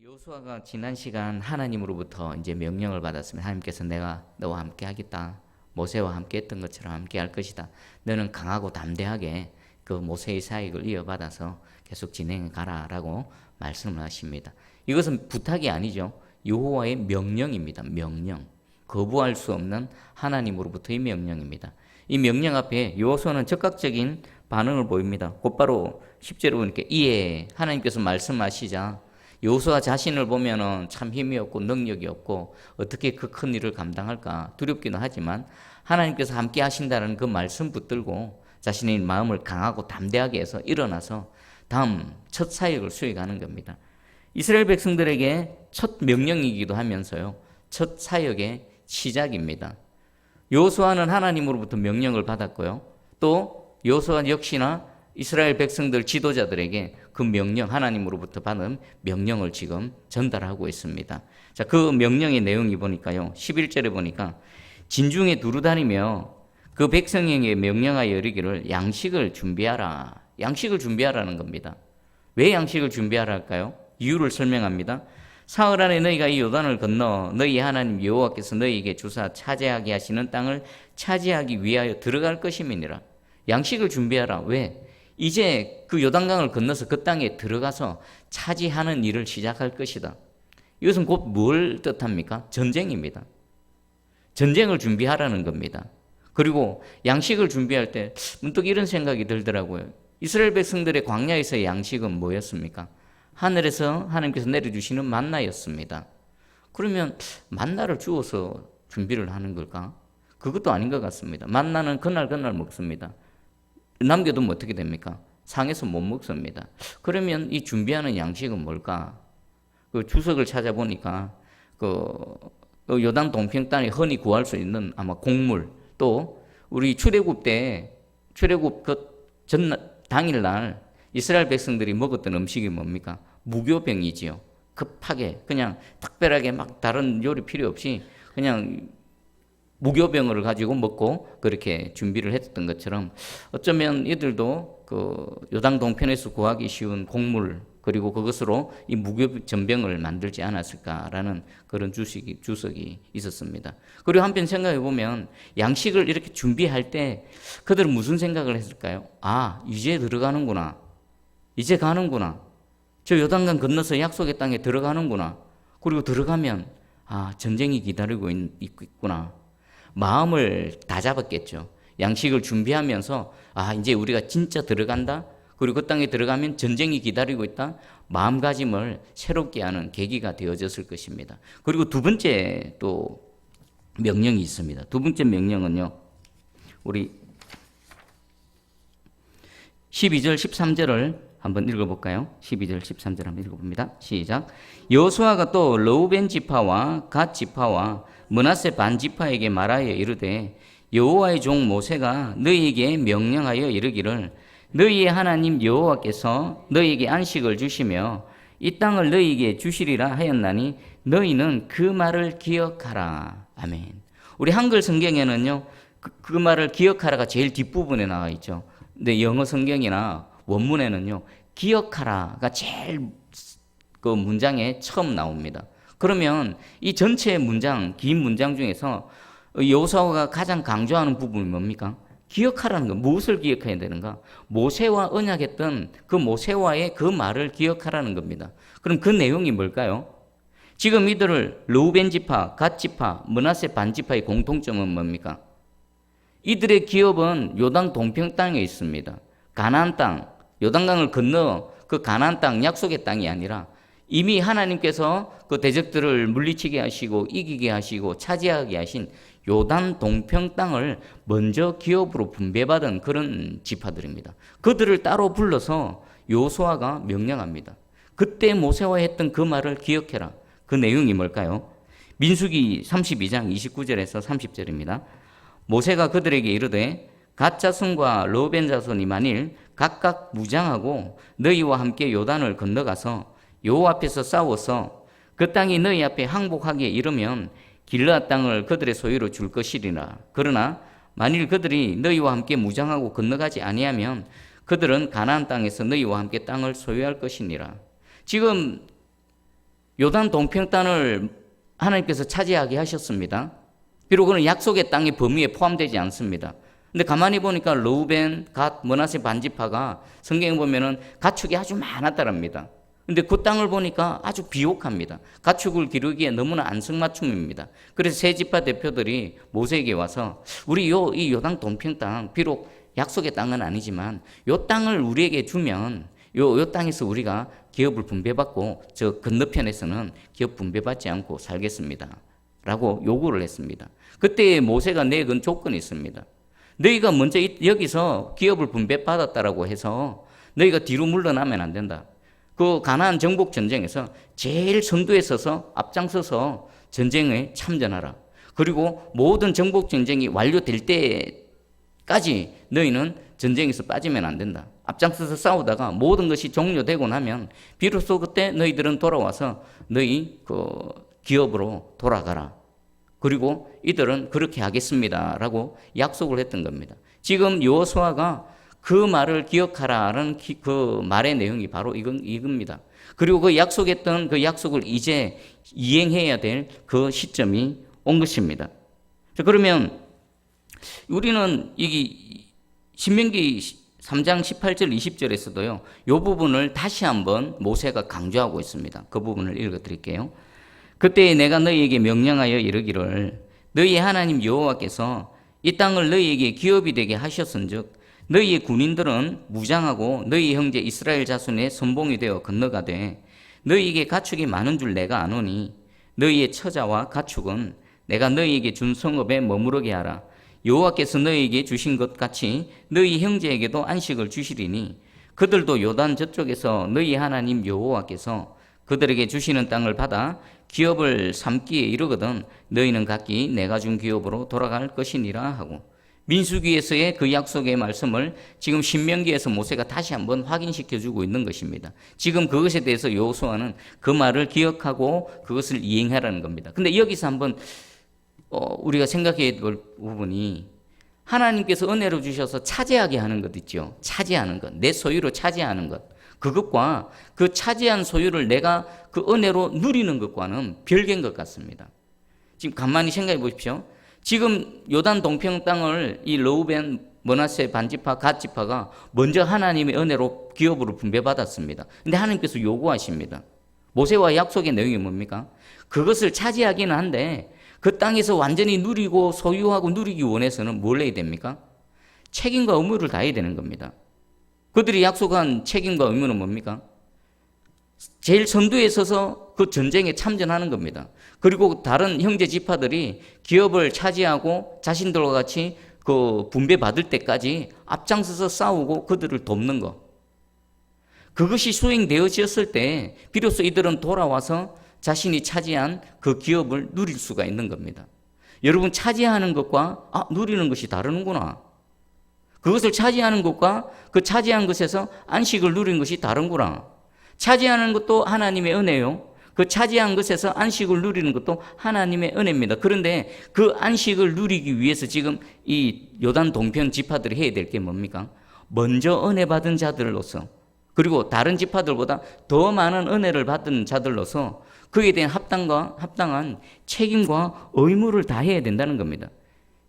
여호수아가 지난 시간 하나님으로부터 이제 명령을 받았으면 하나님께서 내가 너와 함께 하겠다. 모세와 함께 했던 것처럼 함께 할 것이다. 너는 강하고 담대하게 그 모세의 사역을 이어받아서 계속 진행해 가라라고 말씀을 하십니다. 이것은 부탁이 아니죠. 여호와의 명령입니다. 명령. 거부할 수 없는 하나님으로부터의 명령입니다. 이 명령 앞에 여호수아는 적극적인 반응을 보입니다. 곧바로 10절에 보니까 이에 하나님께서 말씀하시자 여호수아 자신을 보면은 참 힘이 없고 능력이 없고 어떻게 그 큰 일을 감당할까 두렵기도 하지만 하나님께서 함께 하신다는 그 말씀 붙들고 자신의 마음을 강하고 담대하게 해서 일어나서 다음 첫 사역을 수행하는 겁니다. 이스라엘 백성들에게 첫 명령이기도 하면서요, 첫 사역의 시작입니다. 여호수아는 하나님으로부터 명령을 받았고요, 또 여호수아 역시나 이스라엘 백성들 지도자들에게 그 명령, 하나님으로부터 받은 명령을 지금 전달하고 있습니다. 자, 그 명령의 내용이 보니까요, 11절에 보니까 진중에 두루 다니며 그 백성에게 명령하여 이르기를 양식을 준비하라. 양식을 준비하라는 겁니다. 왜 양식을 준비하라 할까요? 이유를 설명합니다. 사흘 안에 너희가 이 요단을 건너 너희 하나님 여호와께서 너희에게 주사 차지하게 하시는 땅을 차지하기 위하여 들어갈 것임이니라. 양식을 준비하라. 왜? 이제 그 요단강을 건너서 그 땅에 들어가서 차지하는 일을 시작할 것이다. 이것은 곧 뭘 뜻합니까? 전쟁입니다. 전쟁을 준비하라는 겁니다. 그리고 양식을 준비할 때 문득 이런 생각이 들더라고요. 이스라엘 백성들의 광야에서의 양식은 뭐였습니까? 하늘에서 하나님께서 내려주시는 만나였습니다. 그러면 만나를 주어서 준비를 하는 걸까? 그것도 아닌 것 같습니다. 만나는 그날 먹습니다. 남겨두면 어떻게 됩니까? 상해서 못 먹습니다. 그러면 이 준비하는 양식은 뭘까? 그 주석을 찾아보니까 그 요단 동평 땅에 흔히 구할 수 있는 아마 곡물, 또 우리 출애굽 그 당일날 이스라엘 백성들이 먹었던 음식이 뭡니까? 무교병이지요. 급하게 그냥 특별하게 막 다른 요리 필요 없이 그냥 무교병을 가지고 먹고 그렇게 준비를 했던 것처럼 어쩌면 이들도 그 요단 동편에서 구하기 쉬운 곡물 그리고 그것으로 이 무교전병을 만들지 않았을까라는 그런 주석이 있었습니다. 그리고 한편 생각해 보면 양식을 이렇게 준비할 때 그들은 무슨 생각을 했을까요? 아, 이제 들어가는구나. 이제 가는구나. 저 요단강 건너서 약속의 땅에 들어가는구나. 그리고 들어가면 아, 전쟁이 기다리고 있구나. 마음을 다 잡았겠죠. 양식을 준비하면서 아, 이제 우리가 진짜 들어간다. 그리고 그 땅에 들어가면 전쟁이 기다리고 있다. 마음가짐을 새롭게 하는 계기가 되어졌을 것입니다. 그리고 두 번째 또 명령이 있습니다. 두 번째 명령은요, 우리 12절 13절을 한번 읽어볼까요? 12절 13절 한번 읽어봅니다. 시작. 여호수아가 또 르우벤 지파와 갓 지파와 므낫세 반 지파에게 말하여 이르되 여호와의 종 모세가 너희에게 명령하여 이르기를 너희의 하나님 여호와께서 너희에게 안식을 주시며 이 땅을 너희에게 주시리라 하였나니 너희는 그 말을 기억하라. 아멘. 우리 한글 성경에는요, 그 말을 기억하라가 제일 뒷부분에 나와 있죠. 근데 영어 성경이나 원문에는요, 기억하라가 제일 그 문장에 처음 나옵니다. 그러면 이 전체 문장, 긴 문장 중에서 여호수아가 가장 강조하는 부분이 뭡니까? 기억하라는 거. 무엇을 기억해야 되는가? 모세와 언약했던 그 모세와의 그 말을 기억하라는 겁니다. 그럼 그 내용이 뭘까요? 지금 이들을 르우벤 지파, 갓 지파, 므낫세 반 지파의 공통점은 뭡니까? 이들의 기업은 요단 동평 땅에 있습니다. 가나안 땅, 요단강을 건너 그 가나안 땅, 약속의 땅이 아니라 이미 하나님께서 그 대적들을 물리치게 하시고 이기게 하시고 차지하게 하신 요단 동평 땅을 먼저 기업으로 분배받은 그런 지파들입니다. 그들을 따로 불러서 여호수아가 명령합니다. 그때 모세와 했던 그 말을 기억해라. 그 내용이 뭘까요? 민수기 32장 29절에서 30절입니다. 모세가 그들에게 이르되 갓 자손과 르우벤 자손이 만일 각각 무장하고 너희와 함께 요단을 건너가서 여호와 앞에서 싸워서 그 땅이 너희 앞에 항복하기에 이르면 길르앗 땅을 그들의 소유로 줄 것이리라. 그러나 만일 그들이 너희와 함께 무장하고 건너가지 아니하면 그들은 가나안 땅에서 너희와 함께 땅을 소유할 것이니라. 지금 요단 동평 땅을 하나님께서 차지하게 하셨습니다. 비록 그는 약속의 땅의 범위에 포함되지 않습니다. 근데 가만히 보니까 르우벤, 갓, 므낫세 반지파가 성경에 보면은 가축이 아주 많았다랍니다. 근데 그 땅을 보니까 아주 비옥합니다. 가축을 기르기에 너무나 안성맞춤입니다. 그래서 세 지파 대표들이 모세에게 와서 우리 이 요단 동평 땅, 비록 약속의 땅은 아니지만 요 땅을 우리에게 주면 요 땅에서 우리가 기업을 분배받고 저 건너편에서는 기업 분배받지 않고 살겠습니다. 라고 요구를 했습니다. 그때 모세가 내건 조건이 있습니다. 너희가 먼저 여기서 기업을 분배받았다라고 해서 너희가 뒤로 물러나면 안 된다. 그 가나안 정복 전쟁에서 제일 선두에 서서 앞장서서 전쟁에 참전하라. 그리고 모든 정복 전쟁이 완료될 때까지 너희는 전쟁에서 빠지면 안 된다. 앞장서서 싸우다가 모든 것이 종료되고 나면 비로소 그때 너희들은 돌아와서 너희 그 기업으로 돌아가라. 그리고 이들은 그렇게 하겠습니다라고 약속을 했던 겁니다. 지금 여호수아가 그 말을 기억하라는 그 말의 내용이 바로 이겁니다. 그리고 그 약속했던 그 약속을 이제 이행해야 될 그 시점이 온 것입니다. 그러면 우리는 이 신명기 3장 18절 20절에서도요. 이 부분을 다시 한번 모세가 강조하고 있습니다. 그 부분을 읽어드릴게요. 그때 내가 너희에게 명령하여 이르기를 너희 하나님 여호와께서 이 땅을 너희에게 기업이 되게 하셨은즉 너희의 군인들은 무장하고 너희 형제 이스라엘 자손의 선봉이 되어 건너가되 너희에게 가축이 많은 줄 내가 아노니 너희의 처자와 가축은 내가 너희에게 준 성읍에 머무르게 하라. 여호와께서 너희에게 주신 것 같이 너희 형제에게도 안식을 주시리니 그들도 요단 저쪽에서 너희 하나님 여호와께서 그들에게 주시는 땅을 받아 기업을 삼기에 이르거든 너희는 각기 내가 준 기업으로 돌아갈 것이니라 하고 민수기에서의 그 약속의 말씀을 지금 신명기에서 모세가 다시 한번 확인시켜주고 있는 것입니다. 지금 그것에 대해서 여호수아는 그 말을 기억하고 그것을 이행하라는 겁니다. 근데 여기서 한번 우리가 생각해야 볼 부분이 하나님께서 은혜로 주셔서 차지하게 하는 것 있죠. 차지하는 것, 내 소유로 차지하는 것. 그것과 그 차지한 소유를 내가 그 은혜로 누리는 것과는 별개인 것 같습니다. 지금 가만히 생각해 보십시오. 지금 요단 동평 땅을 이 르우벤, 므낫세 반지파, 갓지파가 먼저 하나님의 은혜로 기업으로 분배받았습니다. 근데 하나님께서 요구하십니다. 모세와 약속의 내용이 뭡니까? 그것을 차지하기는 한데 그 땅에서 완전히 누리고 소유하고 누리기 원해서는 뭘 해야 됩니까? 책임과 의무를 다해야 되는 겁니다. 그들이 약속한 책임과 의무는 뭡니까? 제일 선두에 서서 그 전쟁에 참전하는 겁니다. 그리고 다른 형제 지파들이 기업을 차지하고 자신들과 같이 그 분배받을 때까지 앞장서서 싸우고 그들을 돕는 것. 그것이 수행되어졌을 때 비로소 이들은 돌아와서 자신이 차지한 그 기업을 누릴 수가 있는 겁니다. 여러분 차지하는 것과 누리는 것이 다르는구나. 그것을 차지하는 것과 그 차지한 것에서 안식을 누리는 것이 다른구나. 차지하는 것도 하나님의 은혜요. 그 차지한 것에서 안식을 누리는 것도 하나님의 은혜입니다. 그런데 그 안식을 누리기 위해서 지금 이 요단 동편 지파들이 해야 될 게 뭡니까? 먼저 은혜 받은 자들로서 그리고 다른 지파들보다 더 많은 은혜를 받은 자들로서 그에 대한 합당한 책임과 의무를 다해야 된다는 겁니다.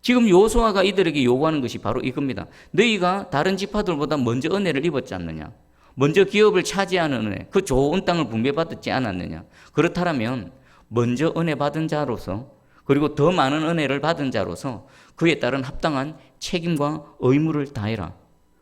지금 여호수아가 이들에게 요구하는 것이 바로 이겁니다. 너희가 다른 지파들보다 먼저 은혜를 입었지 않느냐? 먼저 기업을 차지하는 은혜, 그 좋은 땅을 분배받지 않았느냐? 그렇다면 먼저 은혜 받은 자로서 그리고 더 많은 은혜를 받은 자로서 그에 따른 합당한 책임과 의무를 다해라.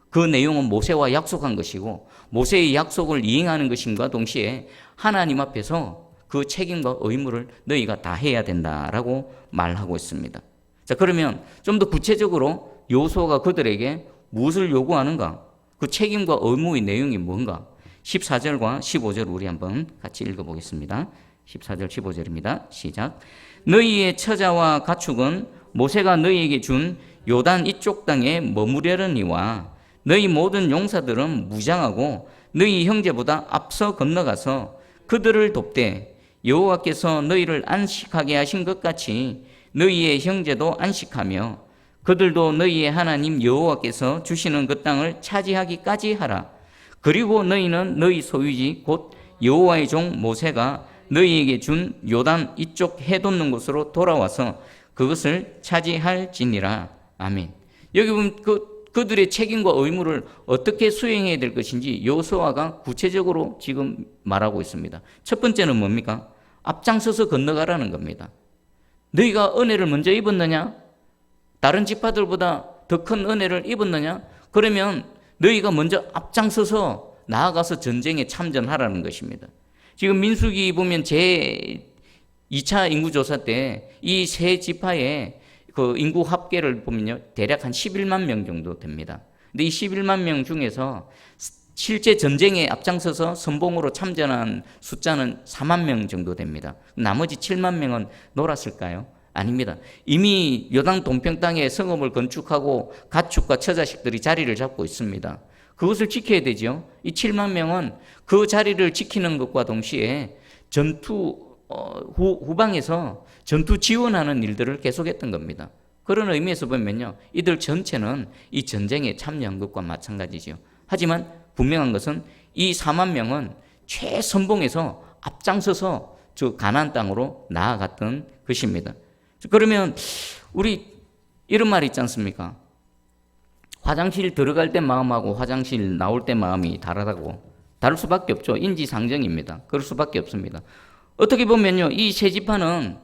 그 내용은 모세와 약속한 것이고 모세의 약속을 이행하는 것임과 동시에 하나님 앞에서 그 책임과 의무를 너희가 다해야 된다라고 말하고 있습니다. 자, 그러면 좀 더 구체적으로 여호수아가 그들에게 무엇을 요구하는가? 그 책임과 의무의 내용이 뭔가? 14절과 15절 우리 한번 같이 읽어보겠습니다. 14절 15절입니다. 시작. 너희의 처자와 가축은 모세가 너희에게 준 요단 이쪽 땅에 머무려느니와 너희 모든 용사들은 무장하고 너희 형제보다 앞서 건너가서 그들을 돕되 여호와께서 너희를 안식하게 하신 것 같이 너희의 형제도 안식하며 그들도 너희의 하나님 여호와께서 주시는 그 땅을 차지하기까지 하라. 그리고 너희는 너희 소유지 곧 여호와의 종 모세가 너희에게 준 요단 이쪽 해 돋는 곳으로 돌아와서 그것을 차지할지니라. 아멘. 여기 보면 그들의 책임과 의무를 어떻게 수행해야 될 것인지 여호수아가 구체적으로 지금 말하고 있습니다. 첫 번째는 뭡니까? 앞장서서 건너가라는 겁니다. 너희가 은혜를 먼저 입었느냐? 다른 지파들보다 더 큰 은혜를 입었느냐? 그러면 너희가 먼저 앞장서서 나아가서 전쟁에 참전하라는 것입니다. 지금 민수기 보면 제 2차 인구조사 때 이 세 지파의 그 인구 합계를 보면요, 대략 한 11만 명 정도 됩니다. 근데 이 11만 명 중에서 실제 전쟁에 앞장서서 선봉으로 참전한 숫자는 4만 명 정도 됩니다. 나머지 7만 명은 놀았을까요? 아닙니다. 이미 요단 동평 땅에 성읍을 건축하고 가축과 처자식들이 자리를 잡고 있습니다. 그것을 지켜야 되죠. 이 7만 명은 그 자리를 지키는 것과 동시에 전투 후방에서 전투 지원하는 일들을 계속했던 겁니다. 그런 의미에서 보면요, 이들 전체는 이 전쟁에 참여한 것과 마찬가지죠. 하지만 분명한 것은 이 4만 명은 최선봉에서 앞장서서 저 가나안 땅으로 나아갔던 것입니다. 그러면 우리 이런 말이 있지 않습니까? 화장실 들어갈 때 마음하고 화장실 나올 때 마음이 다르다고. 다를 수밖에 없죠. 인지상정입니다. 그럴 수밖에 없습니다. 어떻게 보면요, 이 세 지파는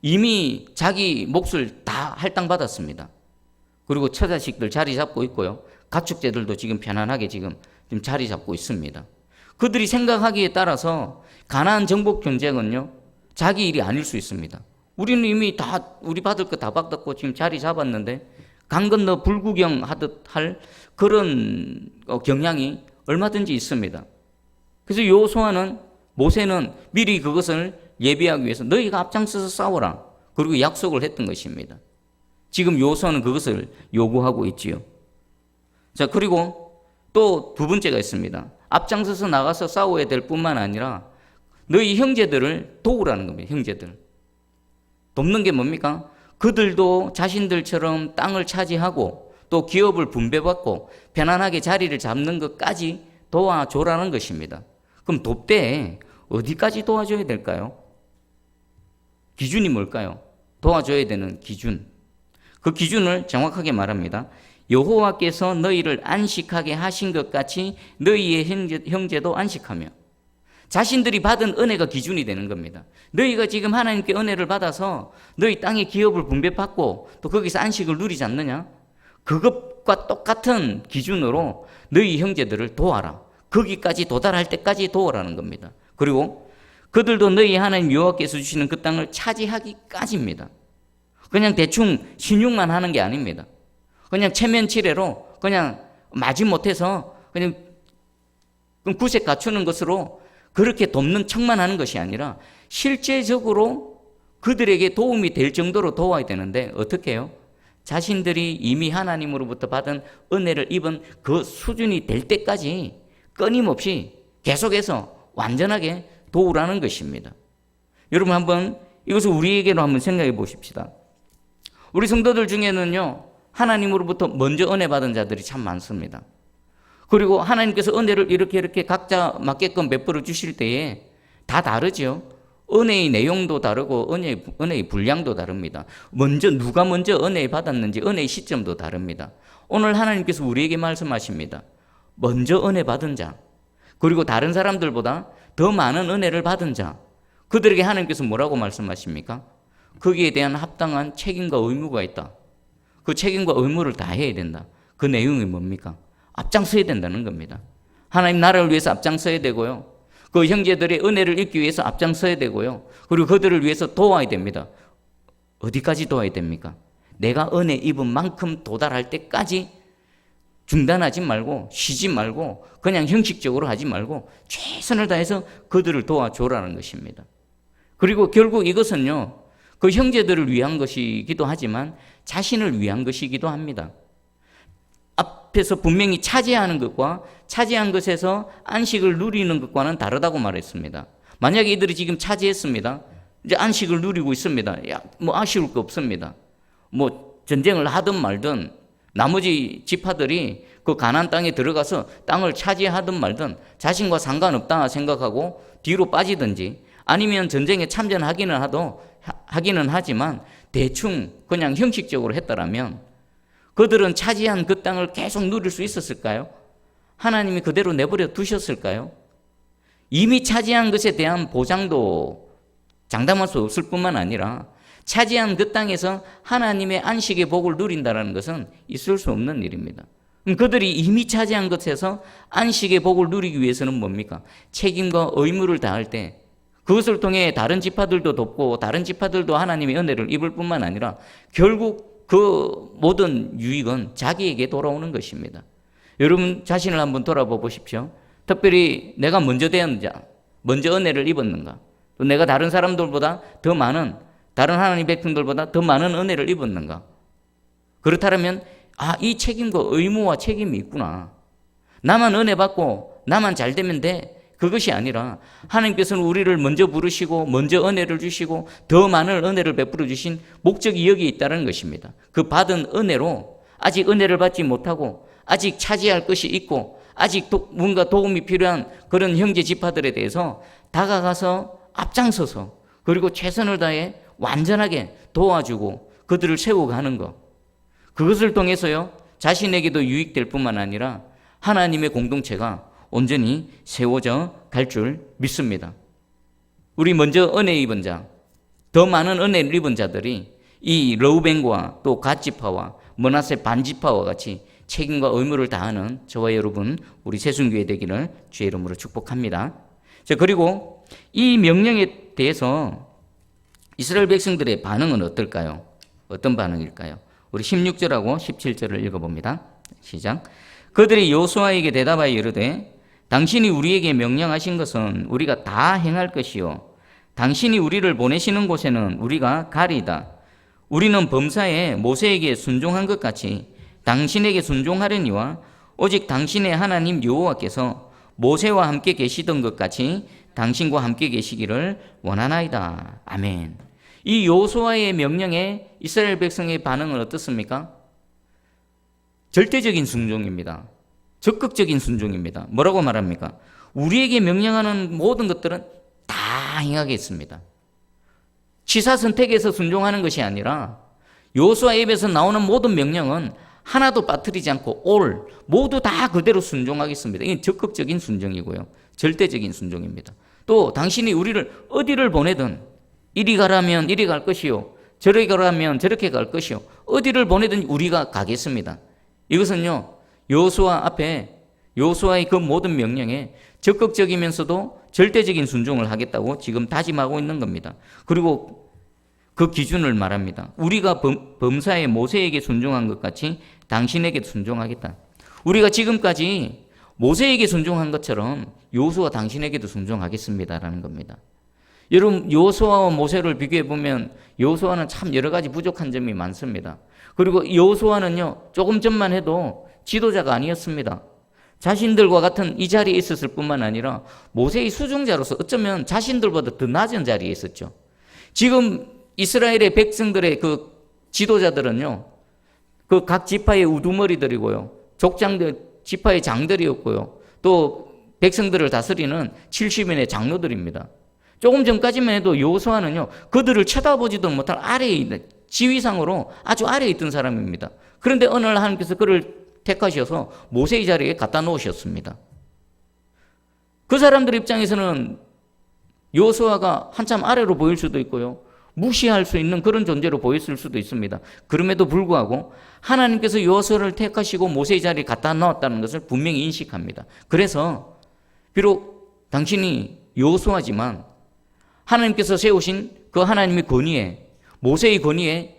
이미 자기 몫을 다 할당받았습니다. 그리고 처자식들 자리 잡고 있고요. 가축제들도 지금 편안하게 지금 자리 잡고 있습니다. 그들이 생각하기에 따라서 가나안 정복 경쟁은요, 자기 일이 아닐 수 있습니다. 우리는 이미 다 우리 받을 거 다 받았고 지금 자리 잡았는데 강 건너 불구경 하듯 할 그런 경향이 얼마든지 있습니다. 그래서 여호수아는 모세는 미리 그것을 예비하기 위해서 너희가 앞장서서 싸워라. 그리고 약속을 했던 것입니다. 지금 여호수아는 그것을 요구하고 있지요. 자, 그리고 또 두 번째가 있습니다. 앞장서서 나가서 싸워야 될 뿐만 아니라 너희 형제들을 도우라는 겁니다. 형제들. 돕는 게 뭡니까? 그들도 자신들처럼 땅을 차지하고 또 기업을 분배받고 편안하게 자리를 잡는 것까지 도와줘라는 것입니다. 그럼 돕되 어디까지 도와줘야 될까요? 기준이 뭘까요? 도와줘야 되는 기준. 그 기준을 정확하게 말합니다. 여호와께서 너희를 안식하게 하신 것 같이 너희의 형제도 안식하며. 자신들이 받은 은혜가 기준이 되는 겁니다. 너희가 지금 하나님께 은혜를 받아서 너희 땅의 기업을 분배받고 또 거기서 안식을 누리지 않느냐? 그것과 똑같은 기준으로 너희 형제들을 도와라. 거기까지 도달할 때까지 도와라는 겁니다. 그리고 그들도 너희 하나님 여호와께서 주시는 그 땅을 차지하기까지입니다. 그냥 대충 신용만 하는 게 아닙니다. 그냥 체면치레로 그냥 마지못해서 그냥 구색 갖추는 것으로 그렇게 돕는 척만 하는 것이 아니라 실제적으로 그들에게 도움이 될 정도로 도와야 되는데 어떻게 해요? 자신들이 이미 하나님으로부터 받은 은혜를 입은 그 수준이 될 때까지 끊임없이 계속해서 완전하게 도우라는 것입니다. 여러분 한번 이것을 우리에게로 한번 생각해 보십시다. 우리 성도들 중에는요, 하나님으로부터 먼저 은혜 받은 자들이 참 많습니다. 그리고 하나님께서 은혜를 이렇게 각자 맞게끔 베풀어 주실 때에 다 다르죠. 은혜의 내용도 다르고 은혜의 분량도 다릅니다. 누가 먼저 은혜 받았는지 은혜의 시점도 다릅니다. 오늘 하나님께서 우리에게 말씀하십니다. 먼저 은혜 받은 자, 그리고 다른 사람들보다 더 많은 은혜를 받은 자, 그들에게 하나님께서 뭐라고 말씀하십니까? 거기에 대한 합당한 책임과 의무가 있다. 그 책임과 의무를 다 해야 된다. 그 내용이 뭡니까? 앞장서야 된다는 겁니다. 하나님 나라를 위해서 앞장서야 되고요. 그 형제들의 은혜를 입기 위해서 앞장서야 되고요. 그리고 그들을 위해서 도와야 됩니다. 어디까지 도와야 됩니까? 내가 은혜 입은 만큼 도달할 때까지 중단하지 말고 쉬지 말고 그냥 형식적으로 하지 말고 최선을 다해서 그들을 도와줘라는 것입니다. 그리고 결국 이것은요, 그 형제들을 위한 것이기도 하지만 자신을 위한 것이기도 합니다. 앞에서 분명히 차지하는 것과 차지한 것에서 안식을 누리는 것과는 다르다고 말했습니다. 만약에 이들이 지금 차지했습니다. 이제 안식을 누리고 있습니다. 뭐 아쉬울 거 없습니다. 뭐 전쟁을 하든 말든 나머지 지파들이 그 가나안 땅에 들어가서 땅을 차지하든 말든 자신과 상관없다 생각하고 뒤로 빠지든지 아니면 전쟁에 하기는 하지만 대충 그냥 형식적으로 했더라면 그들은 차지한 그 땅을 계속 누릴 수 있었을까요? 하나님이 그대로 내버려 두셨을까요? 이미 차지한 것에 대한 보장도 장담할 수 없을 뿐만 아니라 차지한 그 땅에서 하나님의 안식의 복을 누린다는 것은 있을 수 없는 일입니다. 그들이 이미 차지한 것에서 안식의 복을 누리기 위해서는 뭡니까? 책임과 의무를 다할 때 그것을 통해 다른 지파들도 돕고 다른 지파들도 하나님의 은혜를 입을 뿐만 아니라 결국 그 모든 유익은 자기에게 돌아오는 것입니다. 여러분 자신을 한번 돌아봐 보십시오. 특별히 내가 먼저 되었는가, 먼저 은혜를 입었는가, 또 내가 다른 사람들보다 더 많은, 다른 하나님 백성들보다 더 많은 은혜를 입었는가. 그렇다면 이 책임과 의무와 책임이 있구나. 나만 은혜 받고 나만 잘 되면 돼. 그것이 아니라 하나님께서는 우리를 먼저 부르시고 먼저 은혜를 주시고 더 많은 은혜를 베풀어 주신 목적이 여기에 있다는 것입니다. 그 받은 은혜로 아직 은혜를 받지 못하고 아직 차지할 것이 있고 아직 뭔가 도움이 필요한 그런 형제 지파들에 대해서 다가가서 앞장서서 그리고 최선을 다해 완전하게 도와주고 그들을 세워가는 것, 그것을 통해서요 자신에게도 유익될 뿐만 아니라 하나님의 공동체가 온전히 세워져 갈 줄 믿습니다. 우리 먼저 은혜 입은 자, 더 많은 은혜를 입은 자들이 이 르우벤과 또 갓지파와 므낫세 반지파와 같이 책임과 의무를 다하는 저와 여러분 우리 새순교회 되기를 주의 이름으로 축복합니다. 자, 그리고 이 명령에 대해서 이스라엘 백성들의 반응은 어떨까요? 어떤 반응일까요? 우리 16절하고 17절을 읽어봅니다. 시작. 그들이 여호수아에게 대답하여 이르되 당신이 우리에게 명령하신 것은 우리가 다 행할 것이요 당신이 우리를 보내시는 곳에는 우리가 가리이다. 우리는 범사에 모세에게 순종한 것 같이 당신에게 순종하려니와 오직 당신의 하나님 여호와께서 모세와 함께 계시던 것 같이 당신과 함께 계시기를 원하나이다. 아멘. 이 여호수아의 명령에 이스라엘 백성의 반응은 어떻습니까? 절대적인 순종입니다. 적극적인 순종입니다. 뭐라고 말합니까? 우리에게 명령하는 모든 것들은 다 행하겠습니다. 취사 선택에서 순종하는 것이 아니라 여호수아 입에서 나오는 모든 명령은 하나도 빠뜨리지 않고 모두 다 그대로 순종하겠습니다. 이게 적극적인 순종이고요. 절대적인 순종입니다. 또 당신이 우리를 어디를 보내든 이리 가라면 이리 갈 것이요 저리 가라면 저렇게 갈 것이요 어디를 보내든 우리가 가겠습니다. 이것은요 여호수아 앞에 여호수아의 그 모든 명령에 적극적이면서도 절대적인 순종을 하겠다고 지금 다짐하고 있는 겁니다. 그리고 그 기준을 말합니다. 우리가 범사에 모세에게 순종한 것 같이 당신에게 순종하겠다. 우리가 지금까지 모세에게 순종한 것처럼 여호수아 당신에게도 순종하겠습니다라는 겁니다. 여러분 여호수아와 모세를 비교해 보면 여호수아는 참 여러 가지 부족한 점이 많습니다. 그리고 여호수아는요 조금 전만 해도 지도자가 아니었습니다. 자신들과 같은 이 자리에 있었을 뿐만 아니라 모세의 수종자로서 어쩌면 자신들보다 더 낮은 자리에 있었죠. 지금 이스라엘의 백성들의 그 지도자들은요 그 각 지파의 우두머리들이고요 족장들 지파의 장들이었고요 또 백성들을 다스리는 70인의 장로들입니다. 조금 전까지만 해도 여호수아는요 그들을 쳐다보지도 못할 아래에 있는 지위상으로 아주 아래에 있던 사람입니다. 그런데 어느 날 하나님께서 그를 택하셔서 모세의 자리에 갖다 놓으셨습니다. 그 사람들 입장에서는 여호수아가 한참 아래로 보일 수도 있고요 무시할 수 있는 그런 존재로 보였을 수도 있습니다. 그럼에도 불구하고 하나님께서 여호수아를 택하시고 모세의 자리에 갖다 놓았다는 것을 분명히 인식합니다. 그래서 비록 당신이 여호수아지만 하나님께서 세우신 그 하나님의 권위에 모세의 권위에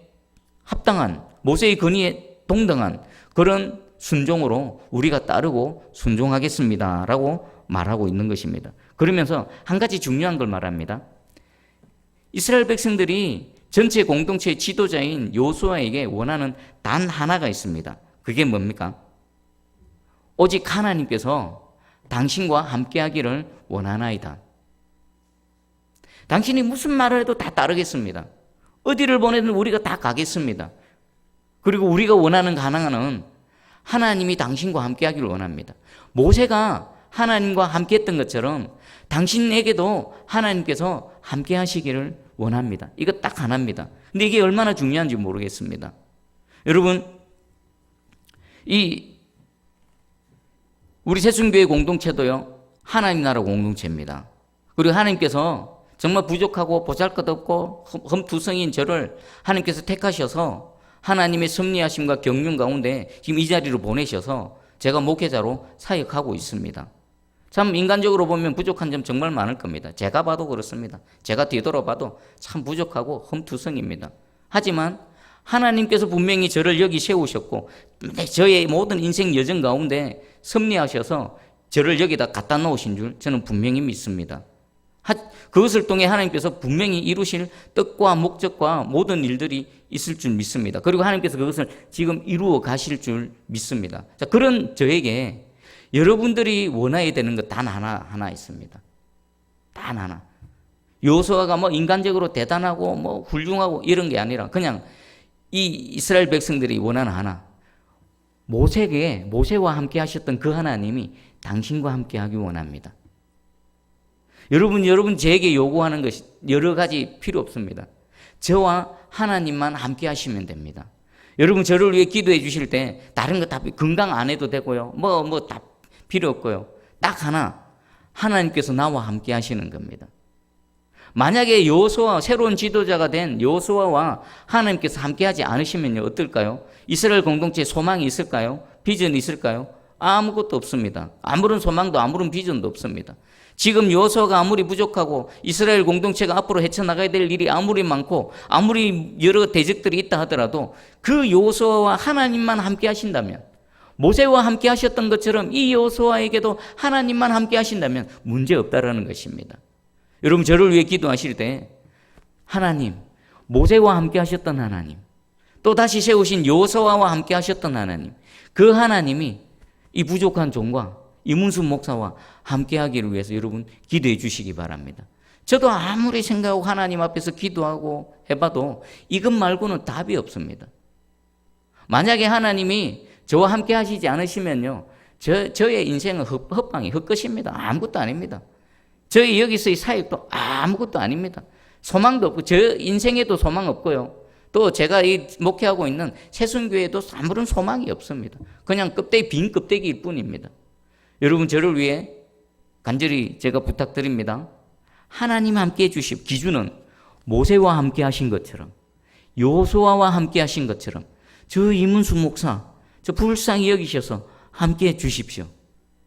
합당한 모세의 권위에 동등한 그런 순종으로 우리가 따르고 순종하겠습니다 라고 말하고 있는 것입니다. 그러면서 한 가지 중요한 걸 말합니다. 이스라엘 백성들이 전체 공동체의 지도자인 여호수아에게 원하는 단 하나가 있습니다. 그게 뭡니까? 오직 하나님께서 당신과 함께하기를 원하나이다. 당신이 무슨 말을 해도 다 따르겠습니다. 어디를 보내든 우리가 다 가겠습니다. 그리고 우리가 원하는 가능한 하나님이 당신과 함께하기를 원합니다. 모세가 하나님과 함께 했던 것처럼 당신에게도 하나님께서 함께 하시기를 원합니다. 이거 딱 하나입니다. 근데 이게 얼마나 중요한지 모르겠습니다. 여러분, 우리 새순교회 공동체도요, 하나님 나라 공동체입니다. 그리고 하나님께서 정말 부족하고 보잘것없고 험투성인 저를 하나님께서 택하셔서 하나님의 섭리하심과 경륜 가운데 지금 이 자리로 보내셔서 제가 목회자로 사역하고 있습니다. 참 인간적으로 보면 부족한 점 정말 많을 겁니다. 제가 봐도 그렇습니다. 제가 뒤돌아봐도 참 부족하고 험투성입니다. 하지만 하나님께서 분명히 저를 여기 세우셨고 저의 모든 인생 여정 가운데 섭리하셔서 저를 여기다 갖다 놓으신 줄 저는 분명히 믿습니다. 그것을 통해 하나님께서 분명히 이루실 뜻과 목적과 모든 일들이 있을 줄 믿습니다. 그리고 하나님께서 그것을 지금 이루어 가실 줄 믿습니다. 자, 그런 저에게 여러분들이 원해야 되는 것 단 하나 있습니다. 단 하나. 여호수아가 뭐 인간적으로 대단하고 뭐 훌륭하고 이런 게 아니라 그냥 이 이스라엘 백성들이 원하는 하나. 모세와 함께 하셨던 그 하나님이 당신과 함께 하기 원합니다. 여러분 제게 요구하는 것이 여러 가지 필요 없습니다. 저와 하나님만 함께 하시면 됩니다. 여러분 저를 위해 기도해 주실 때 다른 거 다 건강 안 해도 되고요. 뭐 다 필요 없고요. 딱 하나, 하나님께서 나와 함께 하시는 겁니다. 만약에 여호수아, 새로운 지도자가 된 여호수아와 하나님께서 함께 하지 않으시면요, 어떨까요? 이스라엘 공동체에 소망이 있을까요? 비전이 있을까요? 아무것도 없습니다. 아무런 소망도 아무런 비전도 없습니다. 지금 여호수아가 아무리 부족하고 이스라엘 공동체가 앞으로 헤쳐나가야 될 일이 아무리 많고 아무리 여러 대적들이 있다 하더라도 그 여호수아와 하나님만 함께 하신다면, 모세와 함께 하셨던 것처럼 이 여호수아에게도 하나님만 함께 하신다면 문제없다라는 것입니다. 여러분 저를 위해 기도하실 때 하나님, 모세와 함께 하셨던 하나님, 또 다시 세우신 여호수아와 함께 하셨던 하나님, 그 하나님이 이 부족한 종과 이문수 목사와 함께 하기를 위해서 여러분 기도해 주시기 바랍니다. 저도 아무리 생각하고 하나님 앞에서 기도하고 해봐도 이것 말고는 답이 없습니다. 만약에 하나님이 저와 함께 하시지 않으시면요, 저의 인생은 헛방이 헛것입니다. 아무것도 아닙니다. 저희 여기서의 사역도 아무것도 아닙니다. 소망도 없고 저 인생에도 소망 없고요. 또 제가 이 목회하고 있는 새순교회에도 아무런 소망이 없습니다. 그냥 빈 껍데기일 뿐입니다. 여러분 저를 위해 간절히 제가 부탁드립니다. 하나님 함께 해주십 기준은 모세와 함께 하신 것처럼, 여호수아와 함께 하신 것처럼 저 이문수 목사 저 불쌍히 여기셔서 함께 해주십시오.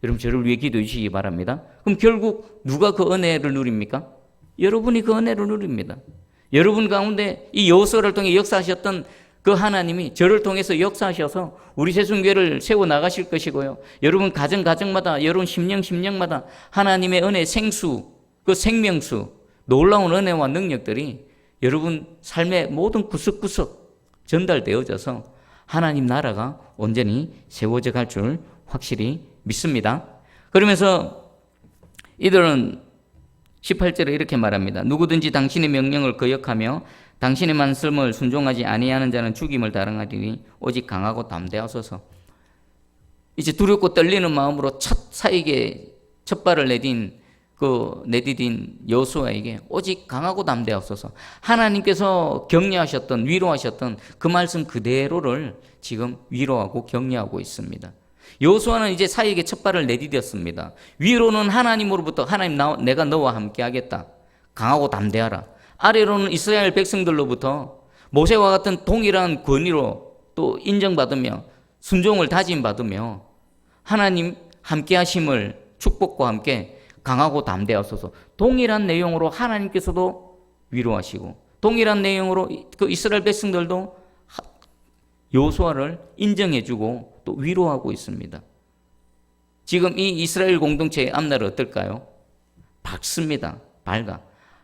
여러분 저를 위해 기도해 주시기 바랍니다. 그럼 결국 누가 그 은혜를 누립니까? 여러분이 그 은혜를 누립니다. 여러분 가운데 이 여호수아를 통해 역사하셨던 그 하나님이 저를 통해서 역사하셔서 우리 새순교회를 세워나가실 것이고요. 여러분 가정마다, 여러분 심령마다 하나님의 은혜 생수, 그 생명수, 놀라운 은혜와 능력들이 여러분 삶의 모든 구석구석 전달되어져서 하나님 나라가 온전히 세워져 갈 줄 확실히 믿습니다. 그러면서 이들은 18절에 이렇게 말합니다. 누구든지 당신의 명령을 거역하며 당신의 말씀을 순종하지 아니하는 자는 죽임을 당하리니 오직 강하고 담대하소서. 이제 두렵고 떨리는 마음으로 첫 사역에 첫 발을 내디딘 여호수아에게 오직 강하고 담대하소서. 하나님께서 격려하셨던, 위로하셨던 그 말씀 그대로를 지금 위로하고 격려하고 있습니다. 여호수아는 이제 사역의 첫 발을 내디뎠습니다. 위로는 하나님으로부터 하나님 내가 너와 함께 하겠다. 강하고 담대하라. 아래로는 이스라엘 백성들로부터 모세와 같은 동일한 권위로 또 인정받으며 순종을 다짐받으며 하나님 함께 하심을 축복과 함께 강하고 담대하소서. 동일한 내용으로 하나님께서도 위로하시고 동일한 내용으로 그 이스라엘 백성들도 여호수아를 인정해주고 또 위로하고 있습니다. 지금 이 이스라엘 공동체의 앞날은 어떨까요? 밝습니다. 밝아.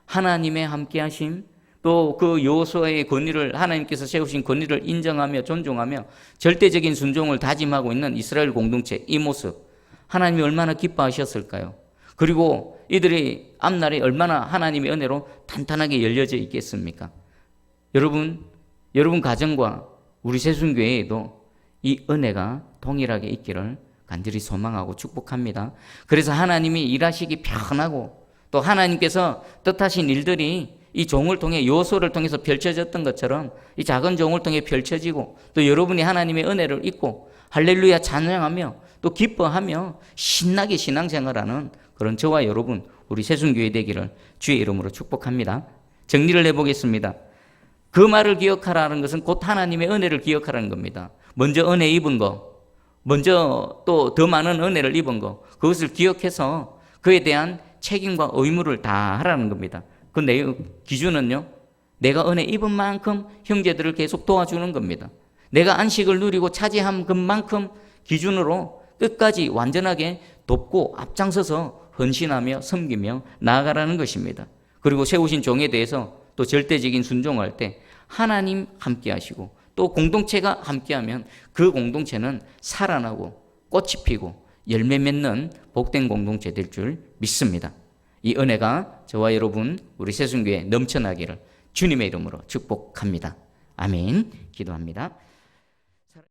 하나님의 함께하심, 또 그 여호수아의 권위를, 하나님께서 세우신 권위를 인정하며 존중하며 절대적인 순종을 다짐하고 있는 이스라엘 공동체, 이 모습 하나님이 얼마나 기뻐하셨을까요? 그리고 이들이 앞날이 얼마나 하나님의 은혜로 탄탄하게 열려져 있겠습니까? 여러분 가정과 우리 새순교회에도 이 은혜가 동일하게 있기를 간절히 소망하고 축복합니다. 그래서 하나님이 일하시기 편하고 또 하나님께서 뜻하신 일들이 이 종을 통해 요소를 통해서 펼쳐졌던 것처럼 이 작은 종을 통해 펼쳐지고 또 여러분이 하나님의 은혜를 잊고 할렐루야 찬양하며 또 기뻐하며 신나게 신앙생활하는 그런 저와 여러분 우리 새순교회 되기를 주의 이름으로 축복합니다. 정리를 해보겠습니다. 그 말을 기억하라는 것은 곧 하나님의 은혜를 기억하라는 겁니다. 먼저 은혜 입은 거, 먼저 또 더 많은 은혜를 입은 거, 그것을 기억해서 그에 대한 책임과 의무를 다 하라는 겁니다. 그 내용 기준은요, 내가 은혜 입은 만큼 형제들을 계속 도와주는 겁니다. 내가 안식을 누리고 차지한 것만큼 기준으로 끝까지 완전하게 돕고 앞장서서 헌신하며 섬기며 나아가라는 것입니다. 그리고 세우신 종에 대해서 또 절대적인 순종할 때 하나님 함께 하시고 또 공동체가 함께하면 그 공동체는 살아나고 꽃이 피고 열매 맺는 복된 공동체 될 줄 믿습니다. 이 은혜가 저와 여러분 우리 새순교회 넘쳐나기를 주님의 이름으로 축복합니다. 아멘. 기도합니다.